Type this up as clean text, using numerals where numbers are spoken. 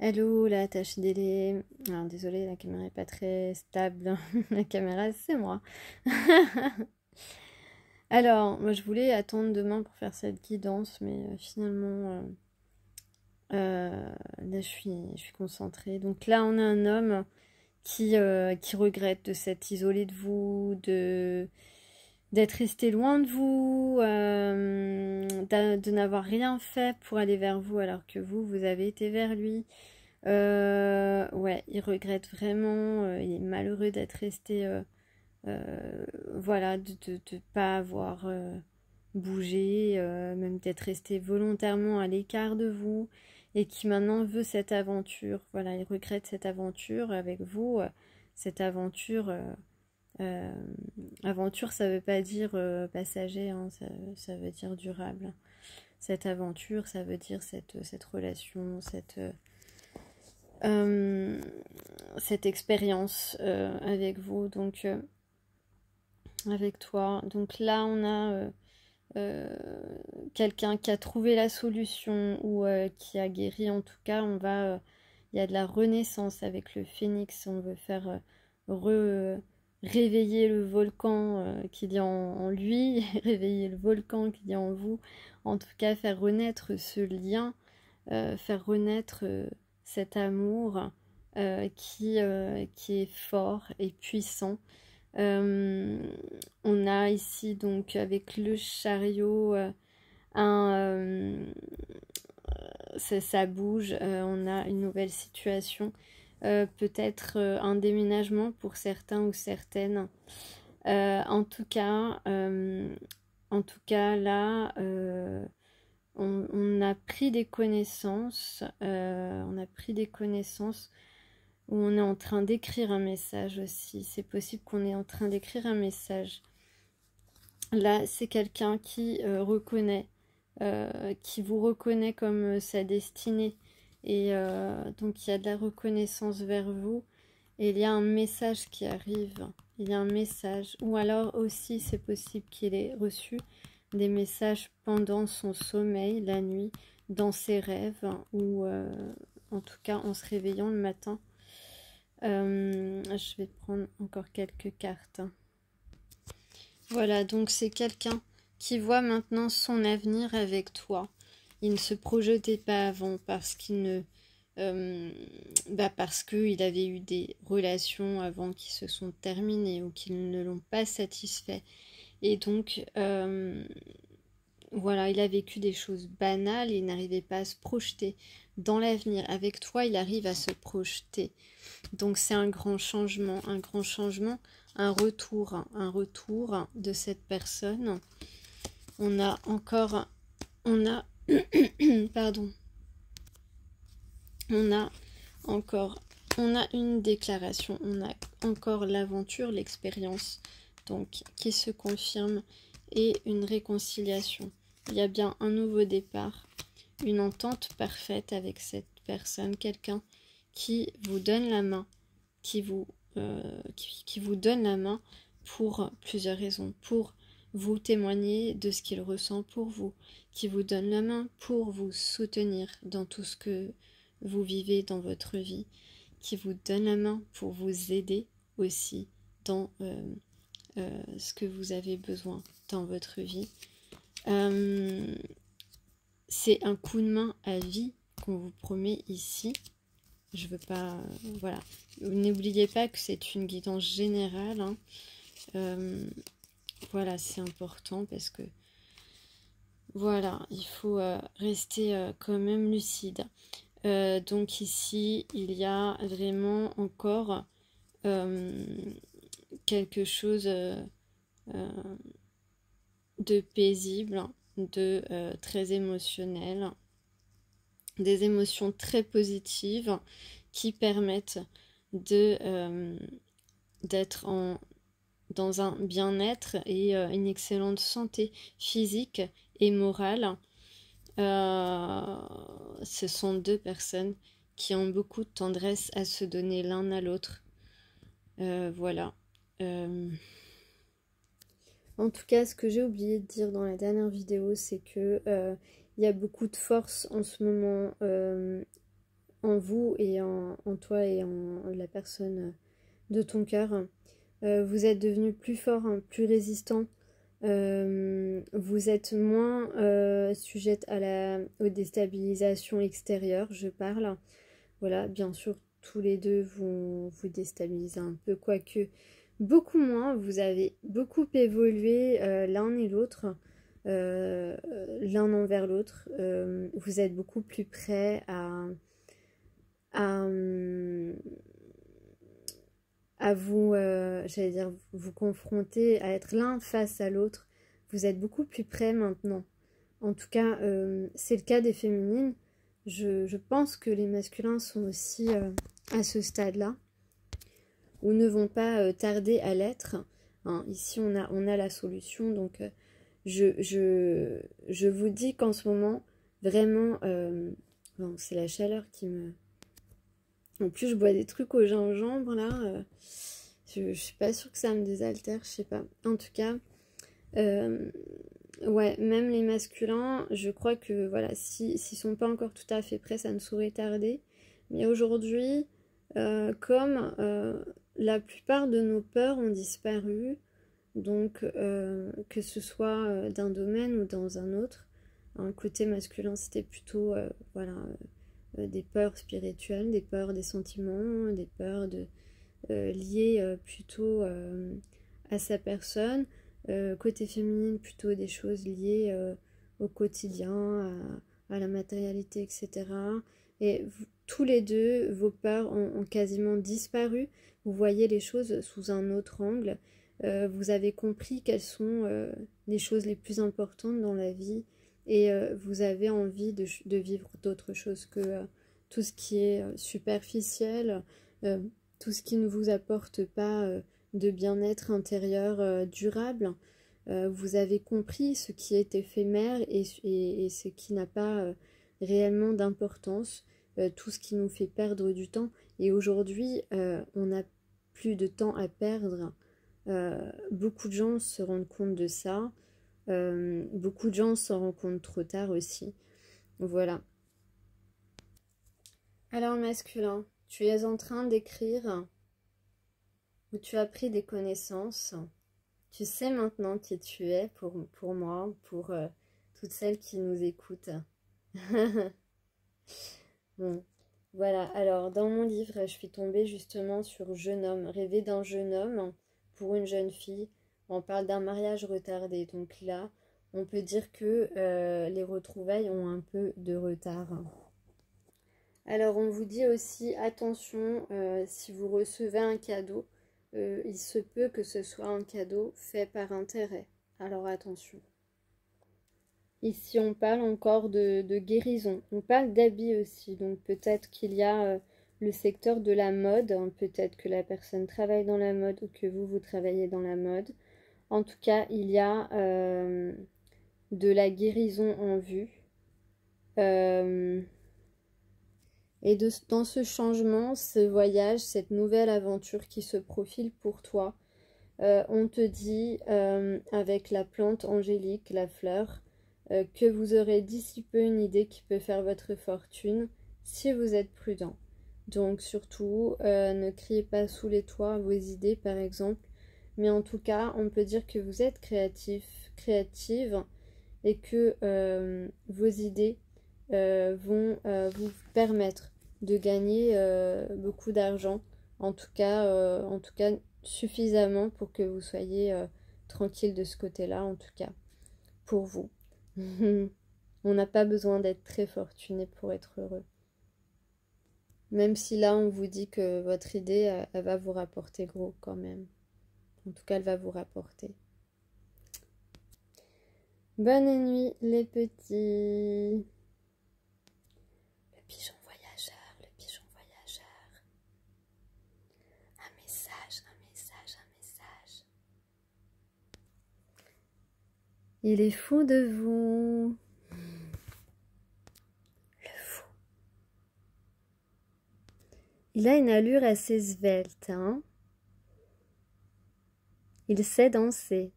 Hello, la tâche délai. Alors désolée, la caméra est pas très stable. La caméra, c'est moi. Alors, moi je voulais attendre demain pour faire cette guidance, mais finalement, là je suis concentrée. Donc là, on a un homme qui regrette de s'être isolé de vous, d'être resté loin de vous, de n'avoir rien fait pour aller vers vous alors que vous avez été vers lui. Ouais, il regrette vraiment, il est malheureux d'être resté, voilà, de ne pas avoir bougé, même d'être resté volontairement à l'écart de vous, et qui maintenant veut cette aventure. Voilà, il regrette cette aventure avec vous, cette aventure. Euh, Aventure, ça veut pas dire passager, hein, ça veut dire durable. Cette aventure, ça veut dire cette relation, euh, cette expérience avec vous, donc avec toi. Donc là, on a euh, quelqu'un qui a trouvé la solution ou qui a guéri. En tout cas, il y a de la renaissance avec le phénix. On veut faire réveiller le volcan qu'il y a en lui, réveiller le volcan qu'il y a en vous. En tout cas, faire renaître ce lien, faire renaître cet amour qui est fort et puissant. Euh, on a ici donc avec le chariot un ça bouge, on a une nouvelle situation, peut-être un déménagement pour certains ou certaines. En tout cas, là, on a pris des connaissances, où on est en train d'écrire un message aussi. C'est possible qu'on est en train d'écrire un message. Là, c'est quelqu'un qui reconnaît, qui vous reconnaît comme sa destinée. Et donc, il y a de la reconnaissance vers vous. Et il y a un message qui arrive. Il y a un message. Ou alors aussi, c'est possible qu'il ait reçu des messages pendant son sommeil, la nuit, dans ses rêves, ou en tout cas en se réveillant le matin. Je vais prendre encore quelques cartes. Voilà, donc c'est quelqu'un qui voit maintenant son avenir avec toi. Il ne se projetait pas avant parce qu'il ne... parce qu'il avait eu des relations avant qui se sont terminées ou qui ne l'ont pas satisfait. Et donc, voilà, il a vécu des choses banales et il n'arrivait pas à se projeter dans l'avenir. Avec toi, il arrive à se projeter. Donc c'est un grand changement, un retour de cette personne. On a, pardon, on a une déclaration, on a encore l'aventure, l'expérience, donc qui se confirme et une réconciliation. Il y a bien un nouveau départ, une entente parfaite avec cette personne, quelqu'un qui vous donne la main, qui vous donne la main pour plusieurs raisons, pour vous témoigner de ce qu'il ressent pour vous, qui vous donne la main pour vous soutenir dans tout ce que vous vivez dans votre vie, qui vous donne la main pour vous aider aussi dans ce que vous avez besoin dans votre vie. C'est un coup de main à vie qu'on vous promet ici. Je veux pas... voilà. N'oubliez pas que c'est une guidance générale. Hein. Voilà, c'est important parce que... voilà, il faut rester quand même lucide. Donc ici, il y a vraiment encore quelque chose de paisible, de très émotionnel, des émotions très positives qui permettent d'être dans un bien-être et une excellente santé physique et morale. Ce sont deux personnes qui ont beaucoup de tendresse à se donner l'un à l'autre. Voilà. En tout cas, ce que j'ai oublié de dire dans la dernière vidéo, c'est que il y a beaucoup de force en ce moment en vous et en toi et en la personne de ton cœur. Vous êtes devenu plus fort, hein, plus résistant. Vous êtes moins sujette aux déstabilisations extérieures, je parle. Voilà, bien sûr, tous les deux vont vous déstabiliser un peu, quoique beaucoup moins. Vous avez beaucoup évolué l'un et l'autre, l'un envers l'autre. Vous êtes beaucoup plus prêts à, à vous, j'allais dire, vous confronter, à être l'un face à l'autre. Vous êtes beaucoup plus près maintenant. En tout cas, c'est le cas des féminines. Je pense que les masculins sont aussi à ce stade-là, ou ne vont pas tarder à l'être. Hein, ici, on a la solution. Donc, je vous dis qu'en ce moment, vraiment, bon, c'est la chaleur qui me... En plus, je bois des trucs au gingembre, là. Je suis pas sûre que ça me désaltère, je sais pas. En tout cas, ouais, même les masculins, je crois que, voilà, s'ils sont pas encore tout à fait prêts, ça ne saurait tarder. Mais aujourd'hui, comme la plupart de nos peurs ont disparu, donc que ce soit d'un domaine ou dans un autre, un côté masculin, c'était plutôt, voilà... des peurs spirituelles, des peurs des sentiments, des peurs liées plutôt à sa personne. Côté féminine, plutôt des choses liées au quotidien, à la matérialité, etc. Et tous les deux, vos peurs ont quasiment disparu. Vous voyez les choses sous un autre angle. Vous avez compris quelles sont les choses les plus importantes dans la vie. Et vous avez envie de vivre d'autre chose que tout ce qui est superficiel, tout ce qui ne vous apporte pas de bien-être intérieur durable. Vous avez compris ce qui est éphémère et ce qui n'a pas réellement d'importance, tout ce qui nous fait perdre du temps. Et aujourd'hui, on n'a plus de temps à perdre. Beaucoup de gens se rendent compte de ça. Beaucoup de gens s'en rendent compte trop tard aussi. Voilà. Alors masculin, tu es en train d'écrire ou tu as pris des connaissances. Tu sais maintenant qui tu es pour moi, pour toutes celles qui nous écoutent. Bon, voilà. Alors dans mon livre, je suis tombée justement sur jeune homme, rêver d'un jeune homme pour une jeune fille. On parle d'un mariage retardé. Donc là, on peut dire que les retrouvailles ont un peu de retard. Alors on vous dit aussi, attention, si vous recevez un cadeau, il se peut que ce soit un cadeau fait par intérêt. Alors attention. Ici on parle encore de guérison. On parle d'habits aussi. Donc peut-être qu'il y a le secteur de la mode. Hein, peut-être que la personne travaille dans la mode ou que vous travaillez dans la mode. En tout cas, il y a de la guérison en vue. Et dans ce changement, ce voyage, cette nouvelle aventure qui se profile pour toi, on te dit, avec la plante angélique, la fleur, que vous aurez d'ici peu une idée qui peut faire votre fortune si vous êtes prudent. Donc surtout, ne criez pas sous les toits vos idées par exemple, mais en tout cas, on peut dire que vous êtes créatif, créative et que vos idées vont vous permettre de gagner beaucoup d'argent, en tout cas suffisamment pour que vous soyez tranquille de ce côté-là, en tout cas pour vous. On n'a pas besoin d'être très fortuné pour être heureux. Même si là on vous dit que votre idée elle va vous rapporter gros quand même. En tout cas elle va vous rapporter. Bonne nuit les petits. Le pigeon voyageur, le pigeon voyageur. Un message, un message, un message. Il est fou de vous. Le fou. Il a une allure assez svelte, hein. Il sait danser.